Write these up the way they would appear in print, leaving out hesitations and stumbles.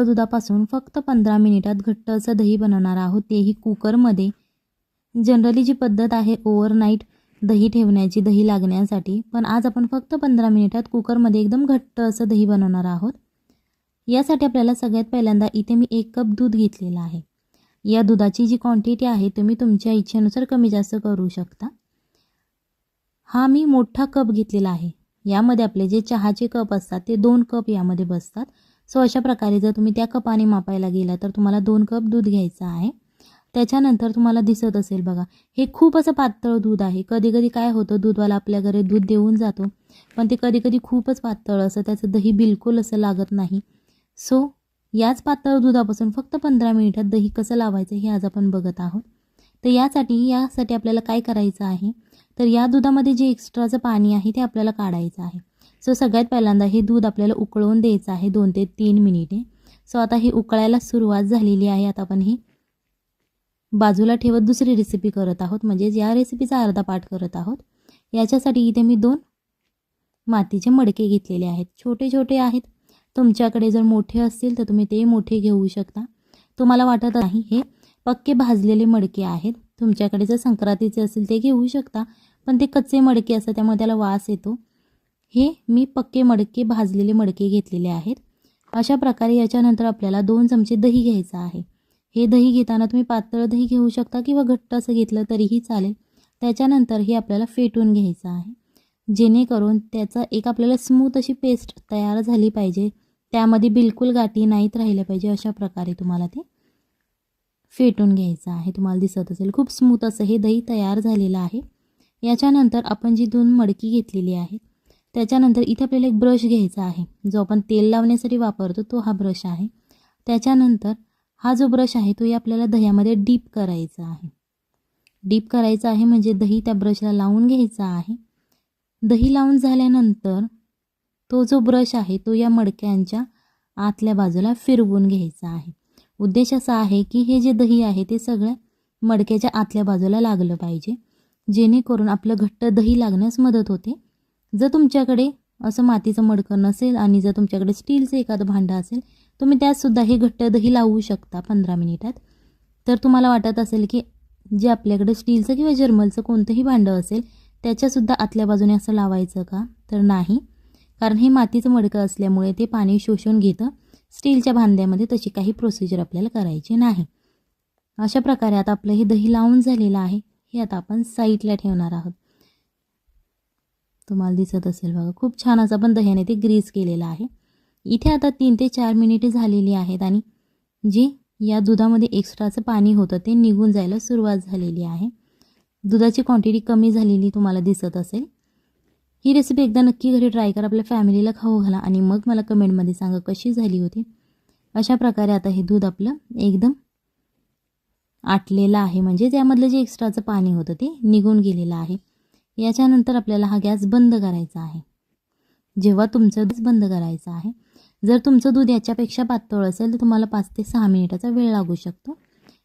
दुधापासून फक्त 15 मिनिटात घट्ट असं दही बनवणार आहोत, तेही कुकरमध्ये। जनरली जी पद्धत आहे ओव्हरनाईट दही ठेवण्याची, दही लागण्यासाठी, पण आज आपण फक्त 15 मिनिटात कुकरमध्ये एकदम घट्ट असं दही बनवणार आहोत। यासाठी आपल्याला सगळ्यात पहिल्यांदा इथे मी 1 कप दूध घेतलेलं आहे। या दुधाची जी क्वांटिटी आहे तुम्ही तुमच्या इच्छेनुसार कमी जास्त करू शकता। हा मी मोठा कप घेतलेला आहे। यामध्ये आपले जे चहाचे कप असतात ते 2 कप यामध्ये बसतात। सो अशा प्रकारे जर तुम्ही त्या कपाने मापायला गेला तर तुम्हाला 2 कप दूध घ्यायचं आहे। त्याच्यानंतर तुम्हाला दिसत असेल बघा, हे खूप असं पातळ दूध आहे। कधी कधी काय होतं, दूधवाला आपल्या घरी दूध देऊन जातो, पण ते कधी कधी खूपच पातळ असं, त्याचं दही बिलकुल असं लागत नाही। सो याच पातळ दुधापासून फक्त 15 मिनिटात दही कसं लावायचं हे आज आपण बघत आहोत। तर यासाठी आपल्याला काय करायचं आहे, तर या दुधामध्ये जे एक्स्ट्राचं पाणी आहे ते आपल्याला काढायचं आहे। सो सगळ्यात पहिल्यांदा हे दूध आपल्याला उकळवून द्यायचं आहे 2 ते 3 मिनिटे। सो आता हे उकळायला सुरुवात झालेली आहे। आता आपण ही बाजूला ठेवत दुसरी रेसिपी करत आहोत, म्हणजे या रेसिपीचा अर्धा पाठ करत आहोत। याच्यासाठी इथे मी 2 मातीचे मडके घेतलेले आहेत। छोटे छोटे आहेत, तुमच्याकडे जर मोठे असतील तर तुम्ही ते मोठे घेऊ शकता। तुम्हाला वाटत नाही हे पक्के भाजलेले मडके आहेत, तुमच्याकडे जर संक्रांतीचे असेल ते घेऊ शकता, पण ते कच्चे मडके असतात त्यामुळे त्याला वास येतो। हे मी पक्के मडके, भाजलेले मडके घेतलेले आहेत। अशा प्रकारे याच्यानंतर आपल्याला 2 चमचे दही घ्यायचं आहे। हे दही घेताना तुम्ही पातळ दही घेऊ शकता किंवा घट्ट असं घेतलं तरीही चालेल। त्याच्यानंतर हे आपल्याला फेटून घ्यायचं आहे, जेणेकरून त्याचा एक आपल्याला स्मूथ अशी पेस्ट तयार झाली पाहिजे, त्यामध्ये बिलकुल गाठी नाहीत राहिल्या पाहिजे। अशा प्रकारे तुम्हाला ते फेटून घ्यायचं आहे। तुम्हाला दिसत असेल खूप स्मूथ असं हे दही तयार झालेलं आहे। याच्यानंतर आपण जी 2 मडकी घेतलेली आहे त्याच्यानंतर इथे आपल्याला एक ब्रश घ्यायचा आहे, जो आपण तेल लावण्यासाठी वापरतो तो हा ब्रश आहे। त्याच्यानंतर हा जो ब्रश आहे तो आपल्याला दह्यामध्ये डीप करायचा आहे। डीप करायचा आहे म्हणजे दही त्या ब्रशला लावून घ्यायचा आहे। दही लावून झाल्यानंतर तो जो ब्रश आहे तो या मडक्यांच्या आतल्या बाजूला फिरवून घ्यायचा आहे। उद्देश असा आहे की हे जे दही आहे ते सगळं मडक्याच्या आतल्या बाजूला लागलं पाहिजे, जेणेकरून आपलं घट्ट दही लागण्यास मदत होते। जर तुमच्याकडे असं मातीचं मडकं नसेल आणि जर तुमच्याकडे स्टीलचं एखादं भांडं असेल, तुम्ही त्यातसुद्धा हे घट्ट दही लावू शकता 15 मिनिटात। तर तुम्हाला वाटत असेल की जे आपल्याकडे स्टीलचं किंवा जर्मलचं कोणतंही भांडं असेल त्याच्यासुद्धा आतल्या बाजूने असं लावायचं का, तर नाही, कारण हे मातीचं मडकं असल्यामुळे ते पाणी शोषून घेतं। स्टीलच्या भांड्यामध्ये तशी काही प्रोसिजर आपल्याला करायची नाही। अशा प्रकारे आता आपलं हे दही लावून झालेलं आहे, हे आता आपण साईडला ठेवणार आहोत। तुम्हाला दिसत असेल बघा, खूप छान असं आपण दह्याने ते ग्रीस केलेलं आहे। इथे आता 3 ते 4 मिनिटे झालेली आहेत आणि जे या दुधामध्ये एक्स्ट्राचं पाणी होतं ते निघून जायला सुरुवात झालेली आहे। दुधाची क्वांटिटी कमी झालेली तुम्हाला दिसत असेल। ही रेसिपी एकदा नक्की घरी ट्राय करा, आपल्या फॅमिलीला खाऊ घाला आणि मग मला कमेंटमध्ये सांगा कशी झाली होती। अशा प्रकारे आता हे दूध आपलं एकदम आटलेलं आहे, म्हणजे त्यामधलं जे एक्स्ट्राचं पाणी होतं ते निघून गेलेलं आहे। याच्यानंतर आपल्याला हा गॅस बंद करायचा आहे। जेव्हा तुमचं दूध बंद करायचं आहे, जर तुमचं दूध याच्यापेक्षा पातळ असेल तर तुम्हाला 5 ते 6 मिनिटाचा वेळ लागू शकतो।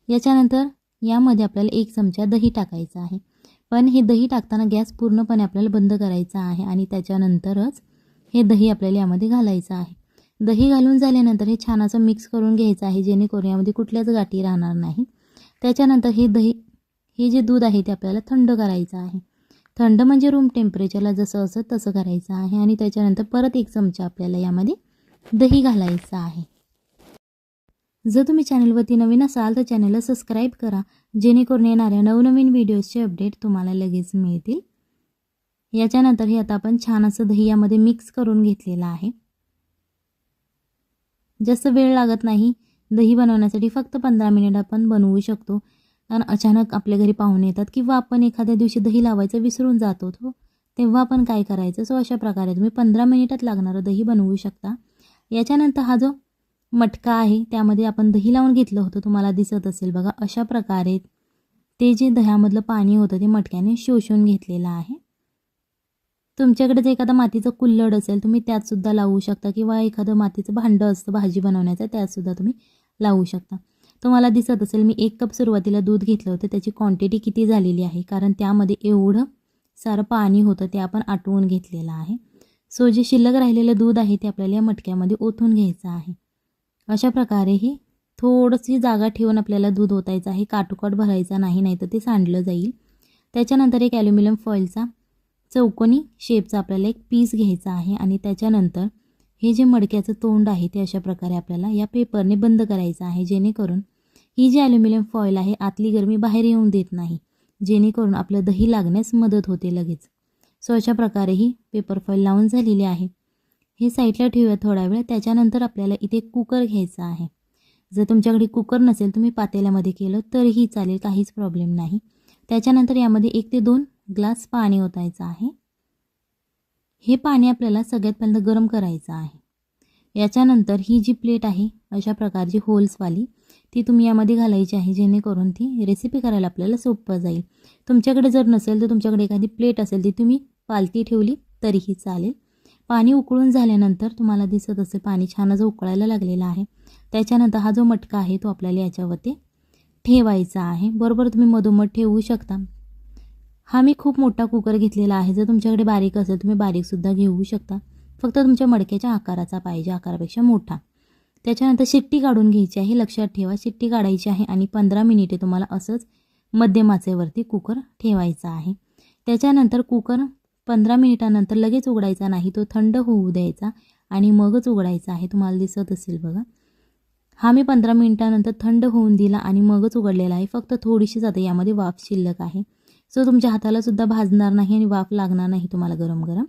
याच्यानंतर यामध्ये आपल्याला 1 चमचा दही टाकायचा आहे, पण हे दही टाकताना गॅस पूर्णपणे आपल्याला बंद करायचा आहे आणि त्याच्यानंतरच हे दही आपल्याला यामध्ये घालायचं आहे। दही घालून झाल्यानंतर हे छान असं मिक्स करून घ्यायचं आहे, जेणेकरून यामध्ये कुठल्याच गाठी राहणार नाही। त्याच्यानंतर हे जे दूध आहे ते आपल्याला थंड करायचं आहे। थंड म्हणजे रूम टेम्परेचरला जसं असं तसं करायचं आहे आणि त्याच्यानंतर परत 1 चमचा आपल्याला यामध्ये दही घालायचं आहे। जर तुम्ही चॅनलवरती नवीन असाल तर चॅनलला सबस्क्राईब करा, जेणेकरून येणाऱ्या नवनवीन व्हिडिओजचे अपडेट तुम्हाला लगेच मिळतील। याच्यानंतर हे आता आपण छान असं दही यामध्ये मिक्स करून घेतलेलं आहे। जास्त वेळ लागत नाही दही बनवण्यासाठी, फक्त 15 मिनिट आपण बनवू शकतो। कारण अचानक आपल्या घरी पाहुणे येतात किंवा आपण एखाद्या दिवशी दही लावायचं विसरून जातो, तेव्हा आपण काय करायचं। सो अशा प्रकारे तुम्ही 15 मिनिटात लागणारं दही बनवू शकता। याच्यानंतर हा जो मटका आहे त्यामध्ये आपण दही लावून घेतलं होतं, तुम्हाला दिसत असेल बघा। अशा प्रकारे ते जे दह्यामधलं पाणी होतं ते मटक्याने शोषून घेतलेलं आहे। तुमच्याकडे जर एखादा मातीचं कुल्हड असेल तुम्ही त्यातसुद्धा लावू शकता, किंवा एखादं मातीचं भांडं असतं भाजी बनवण्याचं त्यातसुद्धा तुम्ही लावू शकता। तुम्हाला दिसत असेल मी 1 कप सुरुवातीला दूध घेतलं होतं, त्याची क्वांटिटी किती झालेली आहे, कारण त्यामध्ये एवढं सारं पाणी होतं ते आपण आटवून घेतलेलं आहे। सो जे शिल्लक राहिलेलं दूध आहे ते आपल्याला या मटक्यामध्ये ओतून घ्यायचं आहे। अशा प्रकारे ही थोडीशी जागा ठेवून आपल्याला दूध ओतायचं आहे. काटोकाट भरायचा नाही, नाही तर ते सांडलं जाईल. त्याच्यानंतर एक ॲल्युमिनियम फॉईलचा चौकोनी शेपचा आपल्याला एक पीस घ्यायचा आहे आणि त्याच्यानंतर हे जे मडक्याचं तोंड आहे ते अशा प्रकारे आपल्याला या पेपरने बंद करायचं आहे, जेणेकरून ही जी ॲल्युमिनियम फॉईल आहे आतली गरमी बाहेर येऊन देत नाही, जेणेकरून आपलं दही लागण्यास मदत होते लगेच. सो अशा प्रकारे ही पेपर फॉईल लावून झालेली आहे. हे साईडला ठेवूया थोडा वेळ. त्याच्यानंतर आपल्याला इथे कुकर घ्यायचा आहे. जर तुमच्याकडे कुकर नसेल तुम्ही पातेल्यामध्ये केलं तरीही चालेल, काहीच प्रॉब्लेम नाही. त्याच्यानंतर यामध्ये 1 ते 2 ग्लास पाणी ओतायचं आहे. हे पाणी आपल्याला सगळ्यात पहिल्यांदा गरम करायचं आहे. याच्यानंतर ही जी प्लेट आहे अशा प्रकारची होल्सवाली ती तुम्ही यामध्ये घालायची आहे, जेणेकरून ती रेसिपी करायला आपल्याला सोपं जाईल. तुमच्याकडे जर नसेल तर तुमच्याकडे एखादी प्लेट असेल ती तुम्ही पालती ठेवली तरीही चालेल. पाणी उकळून झाल्यानंतर तुम्हाला दिसत असेल पाणी छान असं उकळायला लागलेलं आहे. त्याच्यानंतर हा जो मटका आहे तो आपल्याला याच्यावरती ठेवायचा आहे. बरोबर तुम्ही मधोमध ठेवू शकता. हा मी खूप मोठा कुकर घेतलेला आहे. जर तुमच्याकडे बारीक असेल तुम्ही बारीकसुद्धा घेऊ शकता. फक्त तुमच्या मडक्याच्या आकाराचा पाहिजे, आकारापेक्षा मोठा. त्याच्यानंतर शिट्टी काढून घ्यायची आहे. लक्षात ठेवा शिट्टी काढायची आहे आणि 15 मिनिटे तुम्हाला असंच मध्यम आचेवरती कुकर ठेवायचा आहे. त्याच्यानंतर कुकर 15 मिनिटानंतर लगेच उघडायचा नाही, तो थंड होऊ द्यायचा आणि मगच उघडायचा आहे. तुम्हाला दिसत असेल बघा. हा मी 15 मिनिटानंतर थंड होऊन दिला आणि मगच उघडलेला आहे. फक्त थोडीशीच आता यामध्ये वाफ शिल्लक आहे. सो तुमच्या हाताला सुद्धा भाजणार नाही आणि वाफ लागणार नाही तुम्हाला गरम गरम.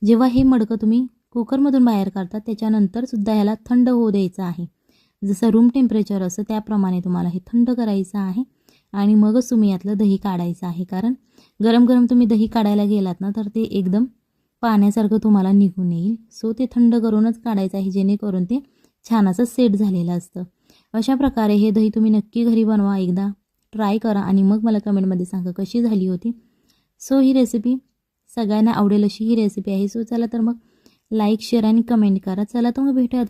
जेव्हा हे मडकं तुम्ही कुकरमधून बाहेर काढतात त्याच्यानंतर सुद्धा ह्याला थंड होऊ द्यायचं आहे. जसं रूम टेम्परेचर असं त्याप्रमाणे तुम्हाला हे थंड करायचं आहे आणि मगच तुम्ही यातलं दही काढायचं आहे. कारण गरम गरम तुम्ही दही काढायला गेलात ना तर ते एकदम पाण्यासारखं तुम्हाला निघून येईल. सो ते थंड करूनच काढायचं आहे, जेणेकरून ते छान असं सेट झालेलं असतं. अशा प्रकारे हे दही तुम्ही नक्की घरी बनवा, एकदा ट्राय करा आणि मग मला कमेंटमध्ये सांगा कशी झाली होती. सो ही रेसिपी सगळ्यांना आवडेल अशी ही रेसिपी आहे. सो चला तर मग लाईक, शेअर आणि कमेंट करा. चला तर मग भेटूयात